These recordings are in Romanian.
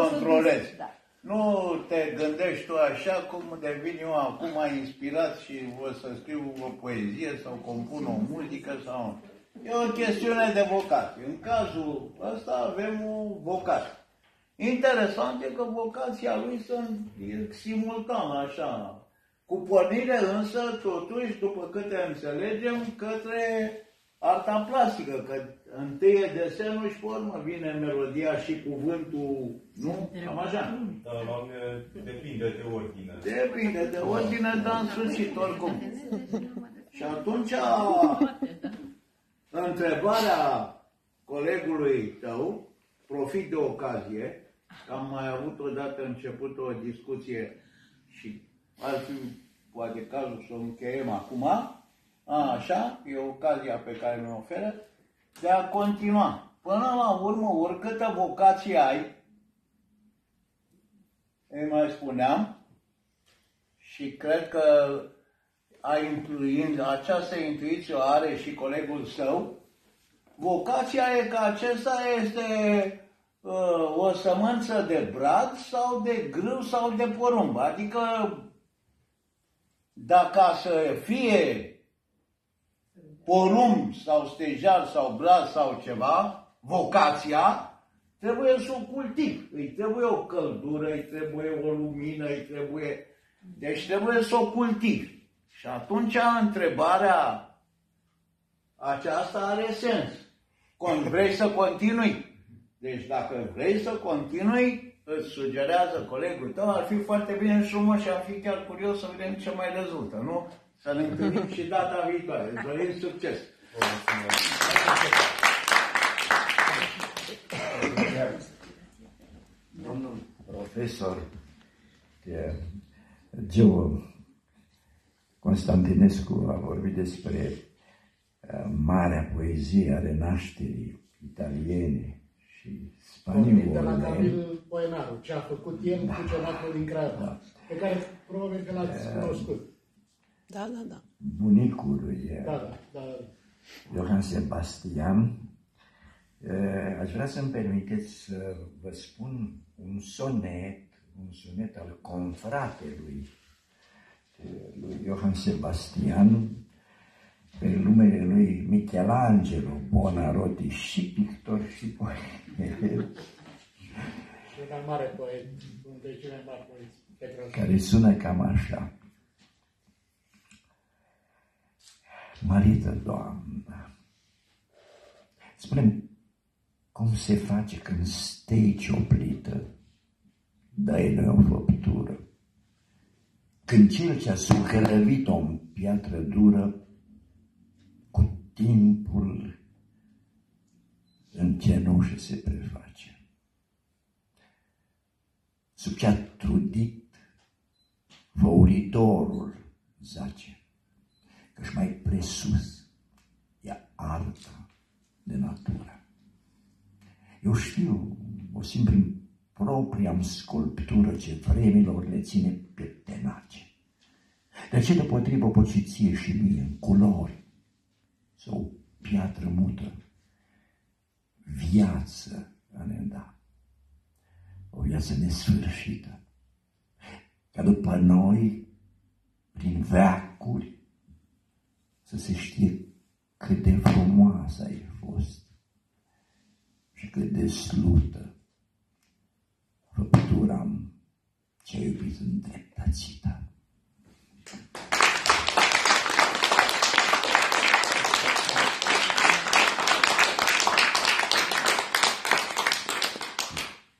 controlezi. Da. Nu te gândești tu așa cum devin eu acum inspirat și o să scriu o poezie sau compun o muzică sau... E o chestiune de vocație. În cazul ăsta avem o vocație. Interesant e că vocația lui e simultan așa. Cu pornire însă, totuși, după câte înțelegem, către arta plastică, că întâi e desenul și pe urmă vine melodia și cuvântul, nu? Cam așa. Dar depinde de ordine. Depinde de ordine, dar în sfârșit, oricum. Și atunci, întrebarea colegului tău, profit de ocazie, că am mai avut odată început o discuție și ar fi poate cazul să o încheiem acum, așa, e ocazia pe care mi-o oferă, de a continua. Până la urmă, oricâtă vocație ai, îi mai spuneam, și cred că această intuiție o are și colegul său, vocația e că acesta este o sămânță de brad sau de grâu sau de porumb. Adică, dacă să fie porumb sau stejar sau brad sau ceva, vocația, trebuie să o cultivi. Îi trebuie o căldură, îi trebuie o lumină, îi trebuie... Deci trebuie să o cultivi. Și atunci întrebarea aceasta are sens. Vrei să continui? Deci dacă vrei să continui, îți sugerează colegul tău, ar fi foarte bine și frumos și ar fi chiar curios să vedem ce mai rezultă, nu? Să ne întâlnim și data viitoare. Îți dorim succes! Domnul profesor Geo Constantinescu a vorbit despre marea poezie a renașterii italiene și spaniole. De la Gavril Poenaru, ce a făcut el cu cenacul din Craiova, pe care probabil că l-ați cunoscut. Da. Bunicul lui Johann Sebastian. Aș vrea să-mi permiteți să vă spun un sonet al confratelui lui Johann Sebastian, pe numele lui Michelangelo Buonarroti, și pictor și poet. Și un mare poet, unul dintre cei mai mari poeți. Care sună cam așa. Mărită Doamnă, spune-mi cum se face când stei cioplită, dă-i o făptură. Când cel ce-a sucălăvit-o în piatră dură, cu timpul în cenușă se preface. Sub ce-a trudit, făuritorul zace, că-și mai presus e arta de natură. Eu știu, o simt prin propria-mi sculptură ce vremilor le ține pe tenace. De ce deopotrivă pot și ție și mie în culori sau o piatră mută, viață a ne da, o viață nesfârșită, ca după noi, prin veacuri, să se știe cât de frumoasă ai fost și cât de slută făptura ce-a iubit îndreptățită.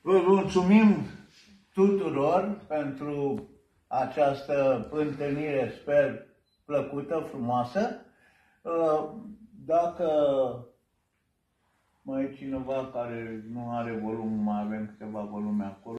Vă mulțumim tuturor pentru această întâlnire, sper, plăcută, frumoasă. Dacă mai e cineva care nu are volum, mai avem câteva volume acolo.